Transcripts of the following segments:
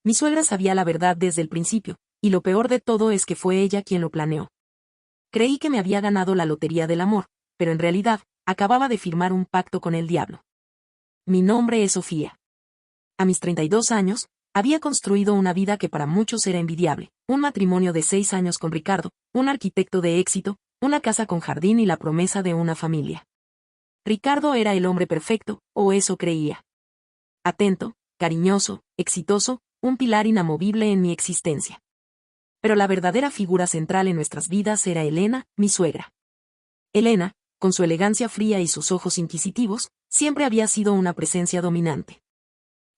Mi suegra sabía la verdad desde el principio, y lo peor de todo es que fue ella quien lo planeó. Creí que me había ganado la lotería del amor, pero en realidad, acababa de firmar un pacto con el diablo. Mi nombre es Sofía. A mis 32 años, había construido una vida que para muchos era envidiable, un matrimonio de 6 años con Ricardo, un arquitecto de éxito, una casa con jardín y la promesa de una familia. Ricardo era el hombre perfecto, o eso creía. Atento, cariñoso, exitoso, un pilar inamovible en mi existencia. Pero la verdadera figura central en nuestras vidas era Elena, mi suegra. Elena, con su elegancia fría y sus ojos inquisitivos, siempre había sido una presencia dominante.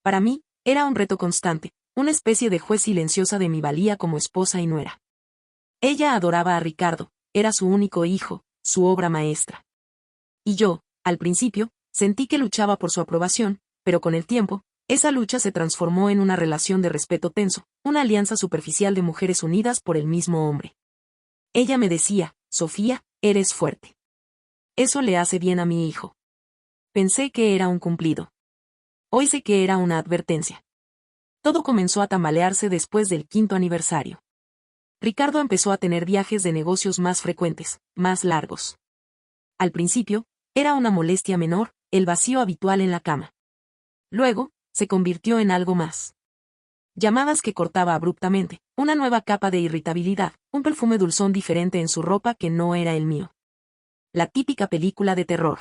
Para mí, era un reto constante, una especie de juez silenciosa de mi valía como esposa y nuera. Ella adoraba a Ricardo, era su único hijo, su obra maestra. Y yo, al principio, sentí que luchaba por su aprobación, pero con el tiempo, esa lucha se transformó en una relación de respeto tenso, una alianza superficial de mujeres unidas por el mismo hombre. Ella me decía, Sofía, eres fuerte. Eso le hace bien a mi hijo. Pensé que era un cumplido. Hoy sé que era una advertencia. Todo comenzó a tambalearse después del 5º aniversario. Ricardo empezó a tener viajes de negocios más frecuentes, más largos. Al principio, era una molestia menor, el vacío habitual en la cama. Luego, se convirtió en algo más. Llamadas que cortaba abruptamente, una nueva capa de irritabilidad, un perfume dulzón diferente en su ropa que no era el mío. La típica película de terror.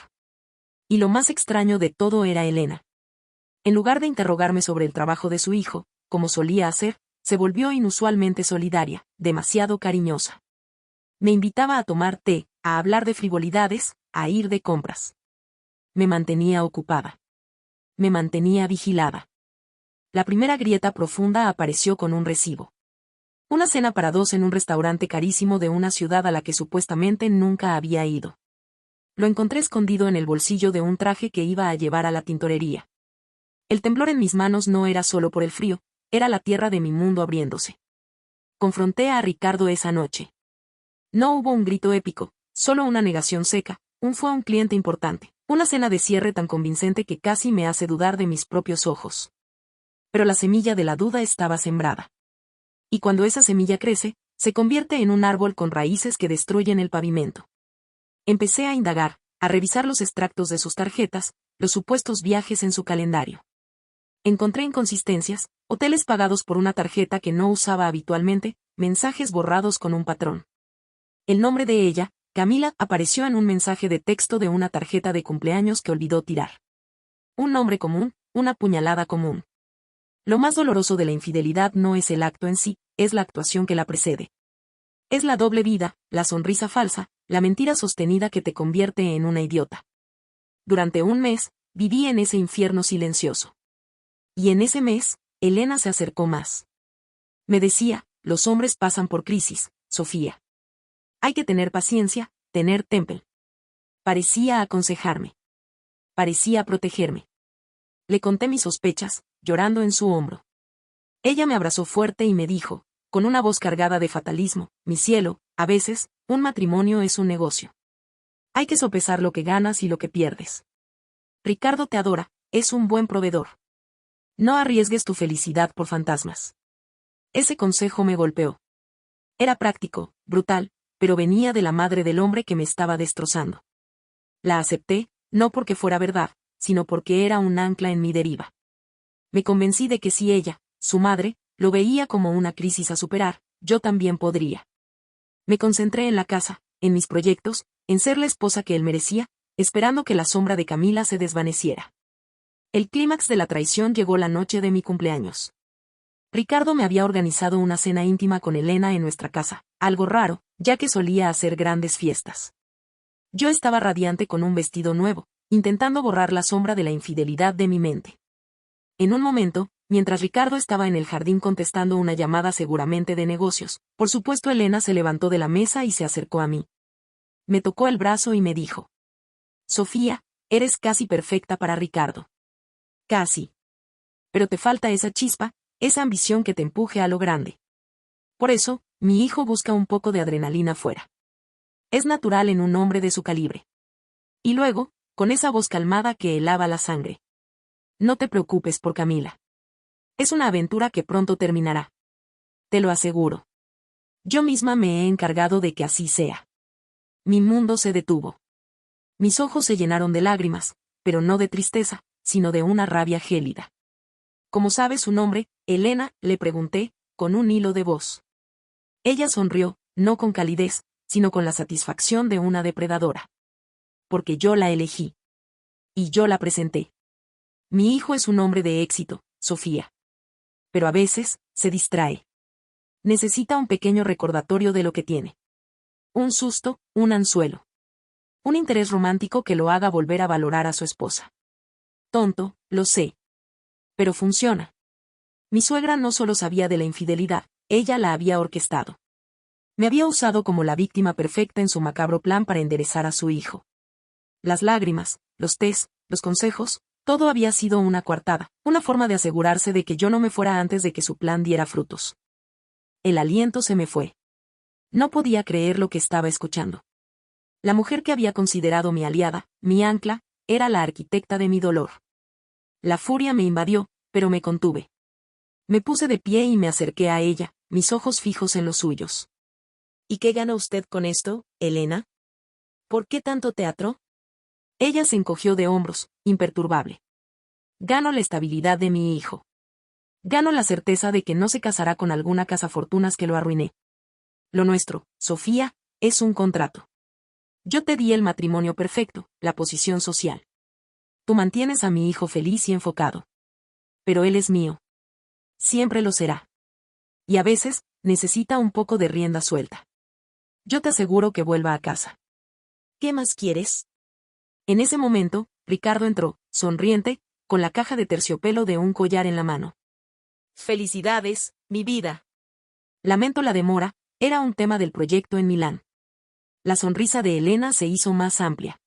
Y lo más extraño de todo era Elena. En lugar de interrogarme sobre el trabajo de su hijo, como solía hacer, se volvió inusualmente solidaria, demasiado cariñosa. Me invitaba a tomar té, a hablar de frivolidades, a ir de compras. Me mantenía ocupada. Me mantenía vigilada. La primera grieta profunda apareció con un recibo. Una cena para 2 en un restaurante carísimo de una ciudad a la que supuestamente nunca había ido. Lo encontré escondido en el bolsillo de un traje que iba a llevar a la tintorería. El temblor en mis manos no era solo por el frío, era la tierra de mi mundo abriéndose. Confronté a Ricardo esa noche. No hubo un grito épico, solo una negación seca, fue un cliente importante, una cena de cierre tan convincente que casi me hace dudar de mis propios ojos. Pero la semilla de la duda estaba sembrada. Y cuando esa semilla crece, se convierte en un árbol con raíces que destruyen el pavimento. Empecé a indagar, a revisar los extractos de sus tarjetas, los supuestos viajes en su calendario. Encontré inconsistencias, hoteles pagados por una tarjeta que no usaba habitualmente, mensajes borrados con un patrón. El nombre de ella, Camila, apareció en un mensaje de texto de una tarjeta de cumpleaños que olvidó tirar. Un nombre común, una puñalada común. Lo más doloroso de la infidelidad no es el acto en sí, es la actuación que la precede. Es la doble vida, la sonrisa falsa, la mentira sostenida que te convierte en una idiota. Durante un mes, viví en ese infierno silencioso. Y en ese mes, Elena se acercó más. Me decía, los hombres pasan por crisis, Sofía. Hay que tener paciencia, tener temple. Parecía aconsejarme. Parecía protegerme. Le conté mis sospechas, llorando en su hombro. Ella me abrazó fuerte y me dijo, con una voz cargada de fatalismo, mi cielo, a veces, un matrimonio es un negocio. Hay que sopesar lo que ganas y lo que pierdes. Ricardo te adora, es un buen proveedor. No arriesgues tu felicidad por fantasmas. Ese consejo me golpeó. Era práctico, brutal, pero venía de la madre del hombre que me estaba destrozando. La acepté, no porque fuera verdad, sino porque era un ancla en mi deriva. Me convencí de que si ella, su madre, lo veía como una crisis a superar, yo también podría. Me concentré en la casa, en mis proyectos, en ser la esposa que él merecía, esperando que la sombra de Camila se desvaneciera. El clímax de la traición llegó la noche de mi cumpleaños. Ricardo me había organizado una cena íntima con Elena en nuestra casa, algo raro, ya que solía hacer grandes fiestas. Yo estaba radiante con un vestido nuevo, intentando borrar la sombra de la infidelidad de mi mente. En un momento, mientras Ricardo estaba en el jardín contestando una llamada seguramente de negocios, por supuesto Elena se levantó de la mesa y se acercó a mí. Me tocó el brazo y me dijo: Sofía, eres casi perfecta para Ricardo. Casi. Pero te falta esa chispa, esa ambición que te empuje a lo grande. Por eso, mi hijo busca un poco de adrenalina fuera. Es natural en un hombre de su calibre. Y luego, con esa voz calmada que helaba la sangre: no te preocupes por Camila. Es una aventura que pronto terminará. Te lo aseguro. Yo misma me he encargado de que así sea. Mi mundo se detuvo. Mis ojos se llenaron de lágrimas, pero no de tristeza, sino de una rabia gélida. ¿Cómo sabe su nombre, Elena?, le pregunté, con un hilo de voz. Ella sonrió, no con calidez, sino con la satisfacción de una depredadora. Porque yo la elegí. Y yo la presenté. Mi hijo es un hombre de éxito, Sofía. Pero a veces, se distrae. Necesita un pequeño recordatorio de lo que tiene. Un susto, un anzuelo. Un interés romántico que lo haga volver a valorar a su esposa. Tonto, lo sé. Pero funciona. Mi suegra no solo sabía de la infidelidad, ella la había orquestado. Me había usado como la víctima perfecta en su macabro plan para enderezar a su hijo. Las lágrimas, los tés, los consejos, todo había sido una coartada, una forma de asegurarse de que yo no me fuera antes de que su plan diera frutos. El aliento se me fue. No podía creer lo que estaba escuchando. La mujer que había considerado mi aliada, mi ancla, era la arquitecta de mi dolor. La furia me invadió, pero me contuve. Me puse de pie y me acerqué a ella, mis ojos fijos en los suyos. ¿Y qué gana usted con esto, Elena? ¿Por qué tanto teatro? Ella se encogió de hombros, imperturbable. Gano la estabilidad de mi hijo. Gano la certeza de que no se casará con alguna cazafortunas que lo arruiné. Lo nuestro, Sofía, es un contrato. Yo te di el matrimonio perfecto, la posición social. Tú mantienes a mi hijo feliz y enfocado. Pero él es mío. Siempre lo será. Y a veces, necesita un poco de rienda suelta. Yo te aseguro que vuelva a casa. ¿Qué más quieres? En ese momento, Ricardo entró, sonriente, con la caja de terciopelo de un collar en la mano. Felicidades, mi vida. Lamento la demora, era un tema del proyecto en Milán. La sonrisa de Elena se hizo más amplia.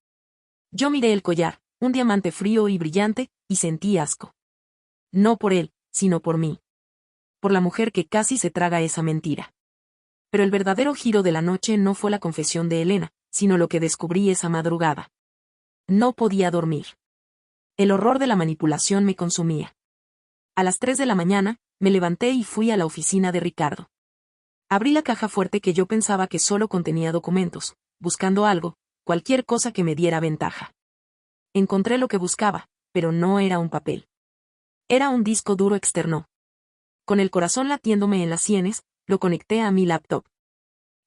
Yo miré el collar, un diamante frío y brillante, y sentí asco. No por él, sino por mí. Por la mujer que casi se traga esa mentira. Pero el verdadero giro de la noche no fue la confesión de Elena, sino lo que descubrí esa madrugada. No podía dormir. El horror de la manipulación me consumía. A las 3 de la mañana, me levanté y fui a la oficina de Ricardo. Abrí la caja fuerte que yo pensaba que solo contenía documentos, buscando algo, cualquier cosa que me diera ventaja. Encontré lo que buscaba, pero no era un papel. Era un disco duro externo. Con el corazón latiéndome en las sienes, lo conecté a mi laptop.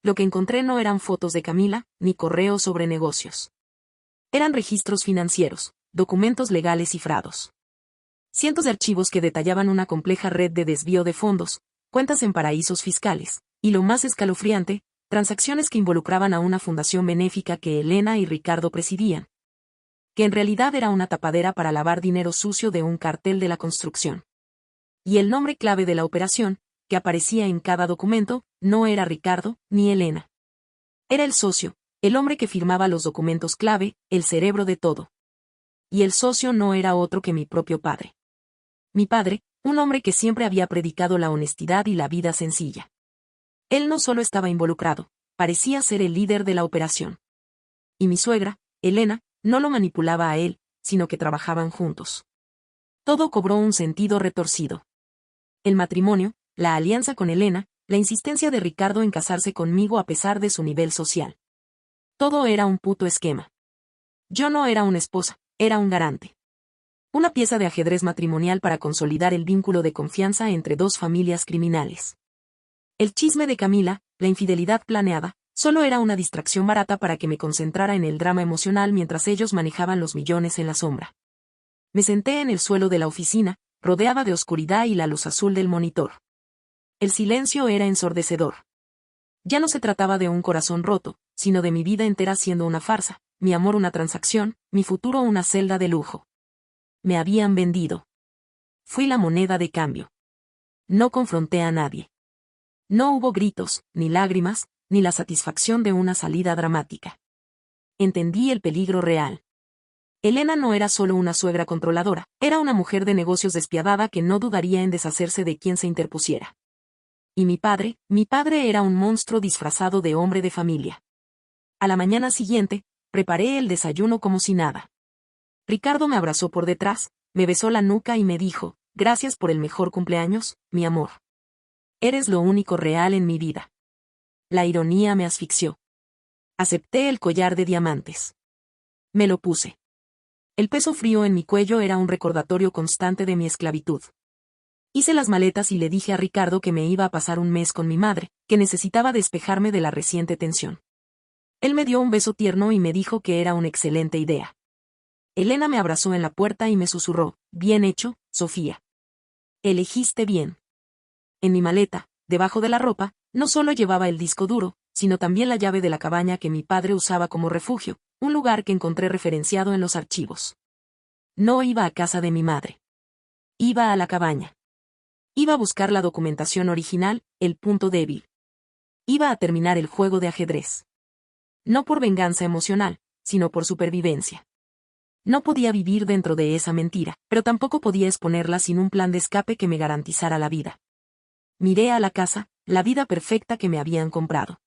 Lo que encontré no eran fotos de Camila, ni correos sobre negocios. Eran registros financieros, documentos legales cifrados. Cientos de archivos que detallaban una compleja red de desvío de fondos, cuentas en paraísos fiscales, y lo más escalofriante, transacciones que involucraban a una fundación benéfica que Elena y Ricardo presidían. Que en realidad era una tapadera para lavar dinero sucio de un cartel de la construcción. Y el nombre clave de la operación, que aparecía en cada documento, no era Ricardo, ni Elena. Era el socio, el hombre que firmaba los documentos clave, el cerebro de todo. Y el socio no era otro que mi propio padre. Mi padre, un hombre que siempre había predicado la honestidad y la vida sencilla. Él no solo estaba involucrado, parecía ser el líder de la operación. Y mi suegra, Elena, no lo manipulaba a él, sino que trabajaban juntos. Todo cobró un sentido retorcido. El matrimonio, la alianza con Elena, la insistencia de Ricardo en casarse conmigo a pesar de su nivel social. Todo era un puto esquema. Yo no era una esposa, era un garante. Una pieza de ajedrez matrimonial para consolidar el vínculo de confianza entre dos familias criminales. El chisme de Camila, la infidelidad planeada, solo era una distracción barata para que me concentrara en el drama emocional mientras ellos manejaban los millones en la sombra. Me senté en el suelo de la oficina, rodeada de oscuridad y la luz azul del monitor. El silencio era ensordecedor. Ya no se trataba de un corazón roto, sino de mi vida entera siendo una farsa, mi amor una transacción, mi futuro una celda de lujo. Me habían vendido. Fui la moneda de cambio. No confronté a nadie. No hubo gritos, ni lágrimas, ni la satisfacción de una salida dramática. Entendí el peligro real. Elena no era solo una suegra controladora, era una mujer de negocios despiadada que no dudaría en deshacerse de quien se interpusiera. Y mi padre era un monstruo disfrazado de hombre de familia. A la mañana siguiente, preparé el desayuno como si nada. Ricardo me abrazó por detrás, me besó la nuca y me dijo, gracias por el mejor cumpleaños, mi amor. Eres lo único real en mi vida. La ironía me asfixió. Acepté el collar de diamantes. Me lo puse. El peso frío en mi cuello era un recordatorio constante de mi esclavitud. Hice las maletas y le dije a Ricardo que me iba a pasar un mes con mi madre, que necesitaba despejarme de la reciente tensión. Él me dio un beso tierno y me dijo que era una excelente idea. Elena me abrazó en la puerta y me susurró, bien hecho, Sofía. Elegiste bien. En mi maleta, debajo de la ropa, no solo llevaba el disco duro, sino también la llave de la cabaña que mi padre usaba como refugio, un lugar que encontré referenciado en los archivos. No iba a casa de mi madre. Iba a la cabaña. Iba a buscar la documentación original, el punto débil. Iba a terminar el juego de ajedrez. No por venganza emocional, sino por supervivencia. No podía vivir dentro de esa mentira, pero tampoco podía exponerla sin un plan de escape que me garantizara la vida. Miré a la casa, la vida perfecta que me habían comprado.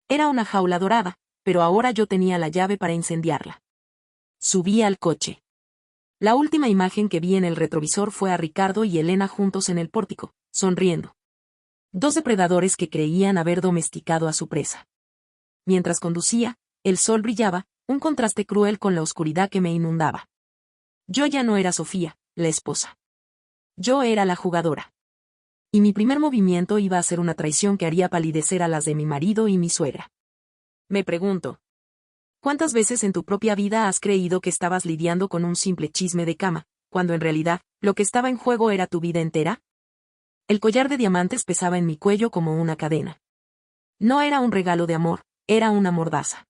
Era una jaula dorada, pero ahora yo tenía la llave para incendiarla. Subí al coche. La última imagen que vi en el retrovisor fue a Ricardo y Elena juntos en el pórtico, sonriendo. Dos depredadores que creían haber domesticado a su presa. Mientras conducía, el sol brillaba, un contraste cruel con la oscuridad que me inundaba. Yo ya no era Sofía, la esposa. Yo era la jugadora. Y mi primer movimiento iba a ser una traición que haría palidecer a las de mi marido y mi suegra. Me pregunto, ¿cuántas veces en tu propia vida has creído que estabas lidiando con un simple chisme de cama, cuando en realidad, lo que estaba en juego era tu vida entera? El collar de diamantes pesaba en mi cuello como una cadena. No era un regalo de amor, era una mordaza.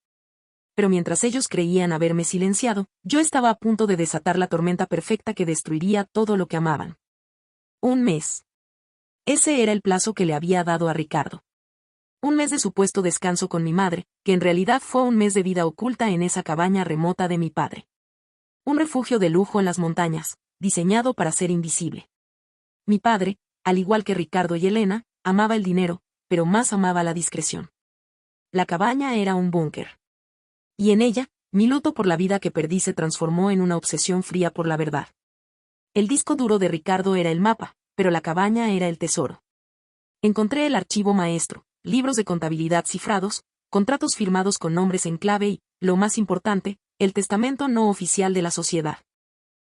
Pero mientras ellos creían haberme silenciado, yo estaba a punto de desatar la tormenta perfecta que destruiría todo lo que amaban. Un mes. Ese era el plazo que le había dado a Ricardo. Un mes de supuesto descanso con mi madre, que en realidad fue un mes de vida oculta en esa cabaña remota de mi padre. Un refugio de lujo en las montañas, diseñado para ser invisible. Mi padre, al igual que Ricardo y Elena, amaba el dinero, pero más amaba la discreción. La cabaña era un búnker. Y en ella, mi luto por la vida que perdí se transformó en una obsesión fría por la verdad. El disco duro de Ricardo era el mapa, pero la cabaña era el tesoro. Encontré el archivo maestro, libros de contabilidad cifrados, contratos firmados con nombres en clave y, lo más importante, el testamento no oficial de la sociedad.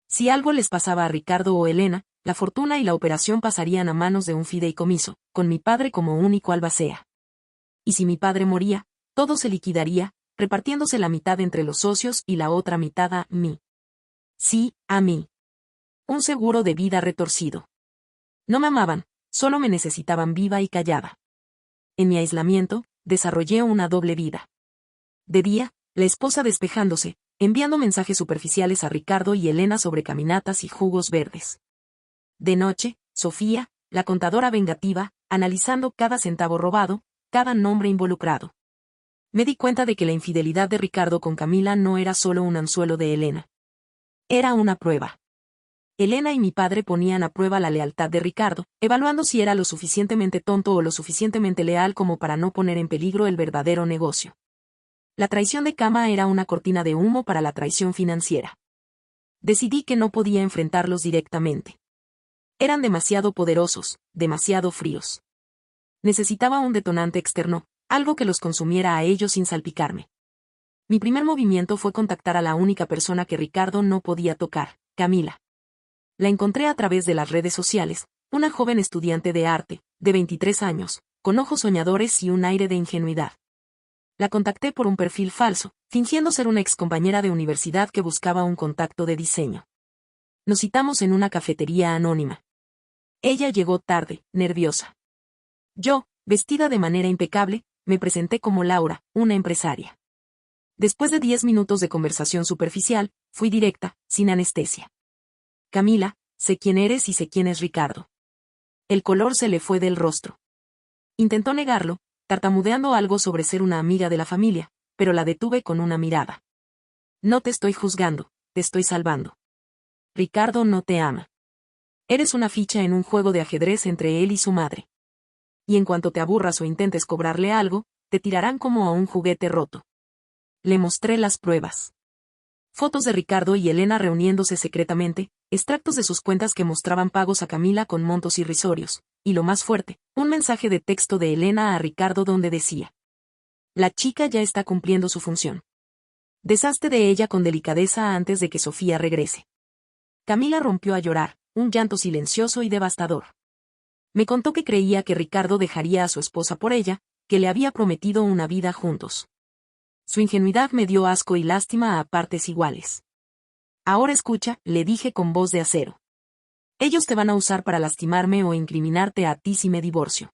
Si algo les pasaba a Ricardo o Elena, la fortuna y la operación pasarían a manos de un fideicomiso, con mi padre como único albacea. Y si mi padre moría, todo se liquidaría, repartiéndose la mitad entre los socios y la otra mitad a mí. Sí, a mí. Un seguro de vida retorcido. No me amaban, solo me necesitaban viva y callada. En mi aislamiento, desarrollé una doble vida. De día, la esposa despejándose, enviando mensajes superficiales a Ricardo y Elena sobre caminatas y jugos verdes. De noche, Sofía, la contadora vengativa, analizando cada centavo robado, cada nombre involucrado. Me di cuenta de que la infidelidad de Ricardo con Camila no era solo un anzuelo de Elena. Era una prueba. Elena y mi padre ponían a prueba la lealtad de Ricardo, evaluando si era lo suficientemente tonto o lo suficientemente leal como para no poner en peligro el verdadero negocio. La traición de cama era una cortina de humo para la traición financiera. Decidí que no podía enfrentarlos directamente. Eran demasiado poderosos, demasiado fríos. Necesitaba un detonante externo, algo que los consumiera a ellos sin salpicarme. Mi primer movimiento fue contactar a la única persona que Ricardo no podía tocar, Camila. La encontré a través de las redes sociales, una joven estudiante de arte, de 23 años, con ojos soñadores y un aire de ingenuidad. La contacté por un perfil falso, fingiendo ser una excompañera de universidad que buscaba un contacto de diseño. Nos citamos en una cafetería anónima. Ella llegó tarde, nerviosa. Yo, vestida de manera impecable, me presenté como Laura, una empresaria. Después de 10 minutos de conversación superficial, fui directa, sin anestesia. Camila, sé quién eres y sé quién es Ricardo. El color se le fue del rostro. Intentó negarlo, tartamudeando algo sobre ser una amiga de la familia, pero la detuve con una mirada. No te estoy juzgando, te estoy salvando. Ricardo no te ama. Eres una ficha en un juego de ajedrez entre él y su madre. Y en cuanto te aburras o intentes cobrarle algo, te tirarán como a un juguete roto. Le mostré las pruebas. Fotos de Ricardo y Elena reuniéndose secretamente, extractos de sus cuentas que mostraban pagos a Camila con montos irrisorios, y lo más fuerte, un mensaje de texto de Elena a Ricardo donde decía: la chica ya está cumpliendo su función. Deshazte de ella con delicadeza antes de que Sofía regrese. Camila rompió a llorar, un llanto silencioso y devastador. Me contó que creía que Ricardo dejaría a su esposa por ella, que le había prometido una vida juntos. Su ingenuidad me dio asco y lástima a partes iguales. Ahora escucha, le dije con voz de acero. Ellos te van a usar para lastimarme o incriminarte a ti si me divorcio.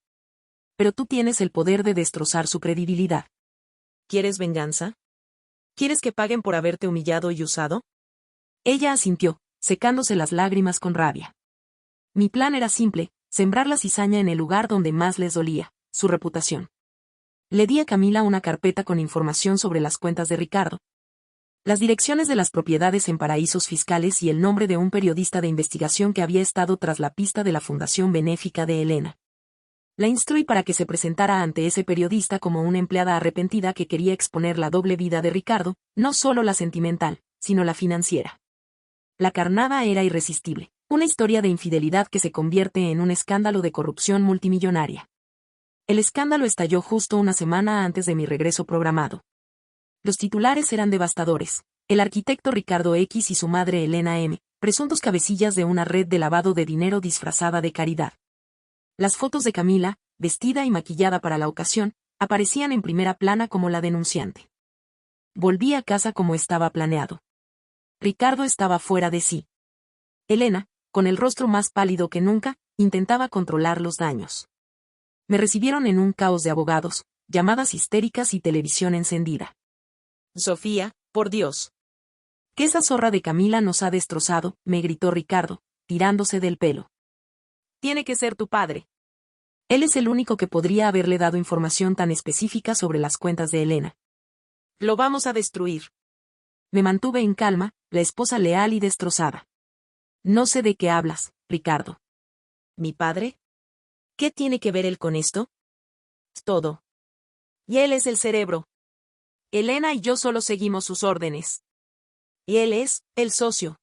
Pero tú tienes el poder de destrozar su credibilidad. ¿Quieres venganza? ¿Quieres que paguen por haberte humillado y usado? Ella asintió, secándose las lágrimas con rabia. Mi plan era simple, sembrar la cizaña en el lugar donde más les dolía, su reputación. Le di a Camila una carpeta con información sobre las cuentas de Ricardo, las direcciones de las propiedades en paraísos fiscales y el nombre de un periodista de investigación que había estado tras la pista de la fundación benéfica de Elena. La instruí para que se presentara ante ese periodista como una empleada arrepentida que quería exponer la doble vida de Ricardo, no solo la sentimental, sino la financiera. La carnada era irresistible, una historia de infidelidad que se convierte en un escándalo de corrupción multimillonaria. El escándalo estalló justo una semana antes de mi regreso programado. Los titulares eran devastadores: el arquitecto Ricardo X y su madre Elena M., presuntos cabecillas de una red de lavado de dinero disfrazada de caridad. Las fotos de Camila, vestida y maquillada para la ocasión, aparecían en primera plana como la denunciante. Volví a casa como estaba planeado. Ricardo estaba fuera de sí. Elena, con el rostro más pálido que nunca, intentaba controlar los daños. Me recibieron en un caos de abogados, llamadas histéricas y televisión encendida. Sofía, por Dios. ¿Qué esa zorra de Camila nos ha destrozado?, me gritó Ricardo, tirándose del pelo. Tiene que ser tu padre. Él es el único que podría haberle dado información tan específica sobre las cuentas de Elena. Lo vamos a destruir. Me mantuve en calma, la esposa leal y destrozada. No sé de qué hablas, Ricardo. ¿Mi padre? ¿Qué tiene que ver él con esto? Todo. Y él es el cerebro. Elena y yo solo seguimos sus órdenes. Y él es el socio.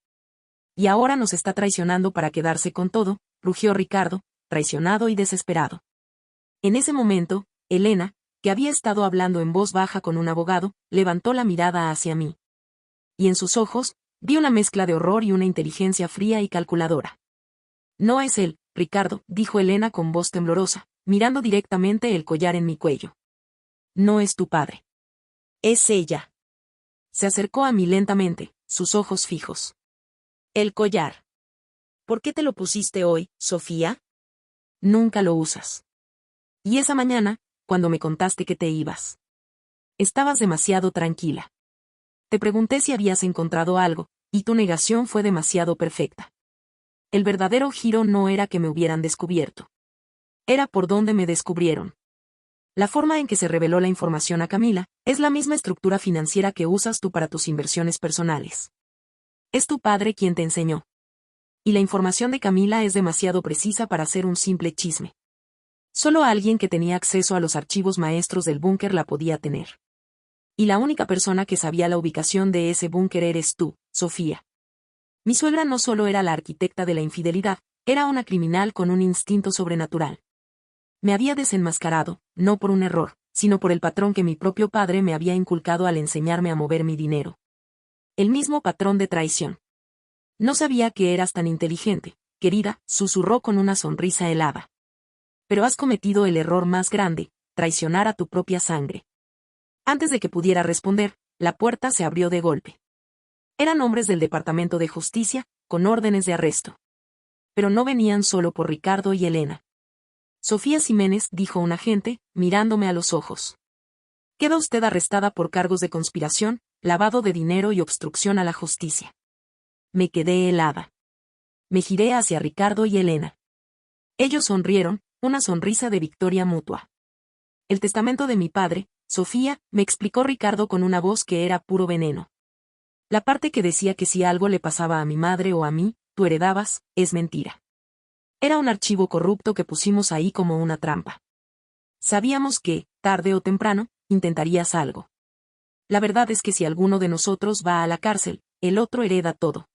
Y ahora nos está traicionando para quedarse con todo, rugió Ricardo, traicionado y desesperado. En ese momento, Elena, que había estado hablando en voz baja con un abogado, levantó la mirada hacia mí. Y en sus ojos, vi una mezcla de horror y una inteligencia fría y calculadora. No es él, Ricardo, dijo Elena con voz temblorosa, mirando directamente el collar en mi cuello. No es tu padre. Es ella. Se acercó a mí lentamente, sus ojos fijos. El collar. ¿Por qué te lo pusiste hoy, Sofía? Nunca lo usas. Y esa mañana, cuando me contaste que te ibas. Estabas demasiado tranquila. Te pregunté si habías encontrado algo, y tu negación fue demasiado perfecta. El verdadero giro no era que me hubieran descubierto. Era por donde me descubrieron. La forma en que se reveló la información a Camila es la misma estructura financiera que usas tú para tus inversiones personales. Es tu padre quien te enseñó. Y la información de Camila es demasiado precisa para ser un simple chisme. Solo alguien que tenía acceso a los archivos maestros del búnker la podía tener. Y la única persona que sabía la ubicación de ese búnker eres tú, Sofía. Mi suegra no solo era la arquitecta de la infidelidad, era una criminal con un instinto sobrenatural. Me había desenmascarado, no por un error, sino por el patrón que mi propio padre me había inculcado al enseñarme a mover mi dinero. El mismo patrón de traición. No sabía que eras tan inteligente, querida, susurró con una sonrisa helada. Pero has cometido el error más grande, traicionar a tu propia sangre. Antes de que pudiera responder, la puerta se abrió de golpe. Eran hombres del Departamento de Justicia, con órdenes de arresto. Pero no venían solo por Ricardo y Elena. Sofía Ximénez, dijo un agente, mirándome a los ojos. Queda usted arrestada por cargos de conspiración, lavado de dinero y obstrucción a la justicia. Me quedé helada. Me giré hacia Ricardo y Elena. Ellos sonrieron, una sonrisa de victoria mutua. El testamento de mi padre, Sofía, me explicó Ricardo con una voz que era puro veneno. La parte que decía que si algo le pasaba a mi madre o a mí, tú heredabas, es mentira. Era un archivo corrupto que pusimos ahí como una trampa. Sabíamos que, tarde o temprano, intentarías algo. La verdad es que si alguno de nosotros va a la cárcel, el otro hereda todo.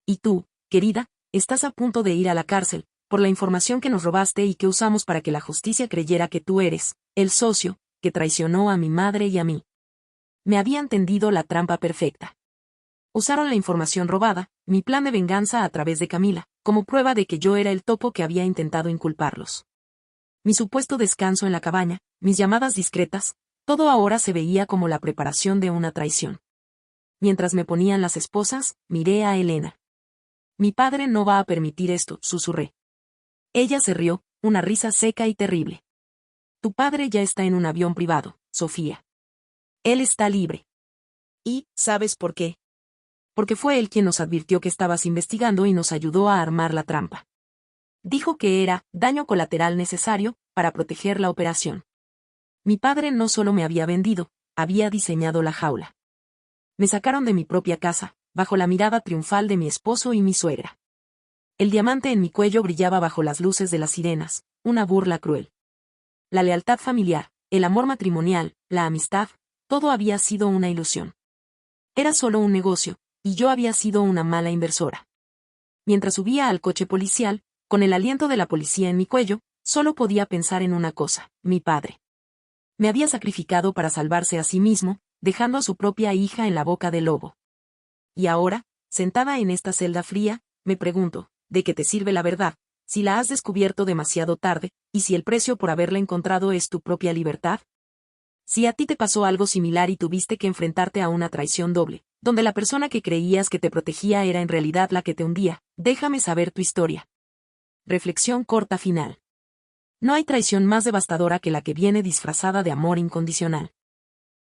Y tú, querida, estás a punto de ir a la cárcel, por la información que nos robaste y que usamos para que la justicia creyera que tú eres, el socio, que traicionó a mi madre y a mí. Me habían tendido la trampa perfecta. Usaron la información robada, mi plan de venganza a través de Camila, como prueba de que yo era el topo que había intentado inculparlos. Mi supuesto descanso en la cabaña, mis llamadas discretas, todo ahora se veía como la preparación de una traición. Mientras me ponían las esposas, miré a Elena. Mi padre no va a permitir esto, susurré. Ella se rió, una risa seca y terrible. Tu padre ya está en un avión privado, Sofía. Él está libre. ¿Y sabes por qué? Porque fue él quien nos advirtió que estabas investigando y nos ayudó a armar la trampa. Dijo que era daño colateral necesario para proteger la operación. Mi padre no solo me había vendido, había diseñado la jaula. Me sacaron de mi propia casa, bajo la mirada triunfal de mi esposo y mi suegra. El diamante en mi cuello brillaba bajo las luces de las sirenas, una burla cruel. La lealtad familiar, el amor matrimonial, la amistad, todo había sido una ilusión. Era solo un negocio, y yo había sido una mala inversora. Mientras subía al coche policial, con el aliento de la policía en mi cuello, solo podía pensar en una cosa, mi padre. Me había sacrificado para salvarse a sí mismo, dejando a su propia hija en la boca del lobo. Y ahora, sentada en esta celda fría, me pregunto, ¿de qué te sirve la verdad, si la has descubierto demasiado tarde, y si el precio por haberla encontrado es tu propia libertad? Si a ti te pasó algo similar y tuviste que enfrentarte a una traición doble, donde la persona que creías que te protegía era en realidad la que te hundía, déjame saber tu historia. Reflexión corta final. No hay traición más devastadora que la que viene disfrazada de amor incondicional.